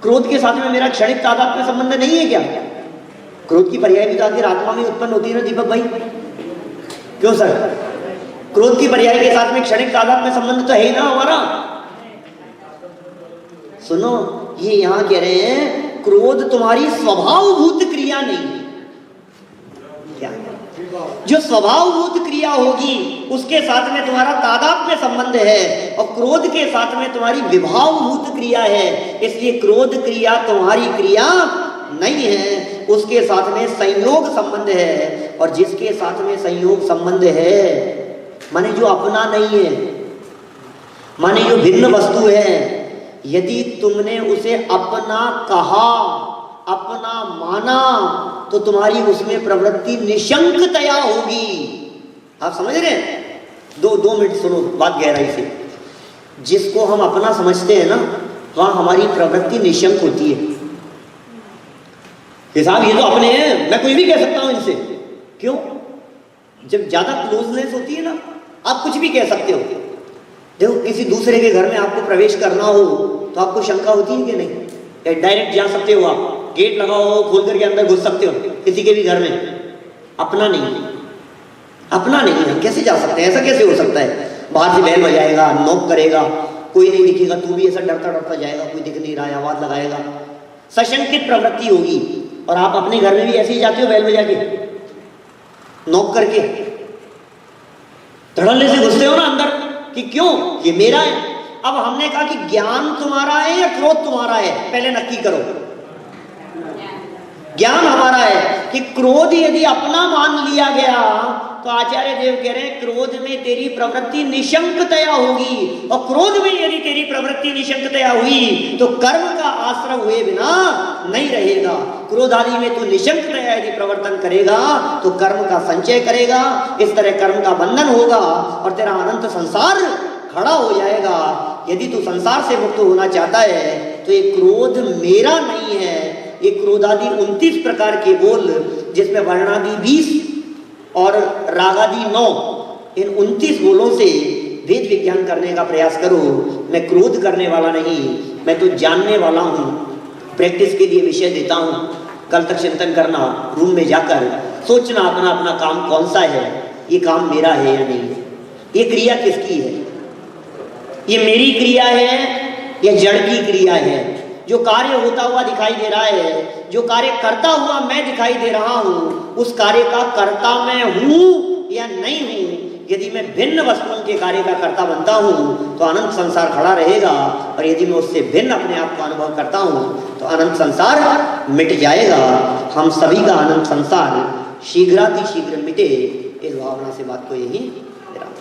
क्रोध के साथ में मेरा क्षणिक तादात्म्य संबंध नहीं है क्या? क्रोध की पर्याय भी तो आखिर आत्मा में उत्पन्न होती है ना दीपक भाई, क्यों सर? क्रोध की पर्याय के साथ में क्षणिक तादात्म्य संबंध तो है ही ना हमारा। सुनो, ये यहां कह रहे हैं क्रोध तुम्हारी स्वभावभूत क्रिया नहीं, क्या जो स्वभावभूत क्रिया होगी उसके साथ में तुम्हारा तादात्म्य संबंध है और क्रोध के साथ में तुम्हारी विभावभूत क्रिया है। इसलिए क्रोध क्रिया तुम्हारी क्रिया नहीं है, उसके साथ में संयोग संबंध है। और जिसके साथ में संयोग संबंध है माने जो अपना नहीं है, माने जो भिन्न वस्तु है, यदि तुमने उसे अपना कहा, अपना माना तो तुम्हारी उसमें प्रवृत्ति निशंकतया होगी। आप समझ रहे हैं? दो मिनट सुनो बात गहराई से। जिसको हम अपना समझते हैं ना वहां हमारी प्रवृत्ति निशंक होती है। साहब ये तो अपने हैं, मैं कुछ भी कह सकता हूं इनसे। क्यों? जब ज्यादा क्लोजनेस होती है ना आप कुछ भी कह सकते हो। देखो किसी दूसरे के घर में आपको प्रवेश करना हो तो आपको शंका होती है कि नहीं? डायरेक्ट जा सकते हो, आप गेट लगाओ खोल करके अंदर घुस सकते हो किसी के भी घर में। अपना नहीं, अपना नहीं, हम कैसे जा सकते हैं? ऐसा कैसे हो सकता है? बाहर से बैल बजाएगा, नॉक करेगा, कोई नहीं दिखेगा, तू भी ऐसा डरता डरता जाएगा, कोई दिख नहीं रहा है, आवाज लगाएगा, सशंकित प्रवृत्ति होगी। और आप अपने घर में भी ऐसे ही जाते हो, बैल बजा के, नॉक करके, धड़ल्ले से घुसते हो ना अंदर कि क्यों? ये मेरा है। अब हमने कहा कि ज्ञान तुम्हारा है या क्रोध तुम्हारा है, पहले नक्की करो। ज्ञान हमारा है कि क्रोध यदि अपना मान लिया गया तो आचार्य देव कह रहे हैं क्रोध में तेरी प्रवृत्ति निशंकतया होगी। और क्रोध में यदि तेरी प्रवृत्ति निशंकतया हुई तो कर्म का आश्रय हुए बिना नहीं रहेगा। क्रोध आदि में तू निशंकतया यदि प्रवर्तन करेगा तो कर्म का संचय करेगा, इस तरह कर्म का बंधन होगा और तेरा अनंत संसार खड़ा हो जाएगा। यदि तू संसार से मुक्त होना चाहता है तो ये क्रोध मेरा नहीं है, ये क्रोधादि 29 प्रकार के बोल, जिसमें वर्णादि 20 और रागादि 9, इन 29 बोलों से वेद विज्ञान करने का प्रयास करो। मैं क्रोध करने वाला नहीं, मैं तो जानने वाला हूँ। प्रैक्टिस के लिए विषय देता हूँ, कल तक चिंतन करना, रूम में जाकर सोचना अपना अपना काम कौन सा है, ये काम मेरा है या नहीं, ये क्रिया किसकी है, ये मेरी क्रिया है या जड़ की क्रिया है। जो कार्य होता हुआ दिखाई दे रहा है, जो कार्य करता हुआ मैं दिखाई दे रहा हूं, उस कार्य का कर्ता मैं हूं या नहीं हूं। यदि मैं भिन्न वस्तुओं के कार्य का कर्ता बनता हूं तो अनंत संसार खड़ा रहेगा, और यदि मैं उससे भिन्न अपने आप को अनुभव करता हूं तो अनंत संसार मिट जाएगा। हम सभी का अनंत संसार शीघ्रातिशीघ्र मिटे, इस भावना से बात को यही विराम।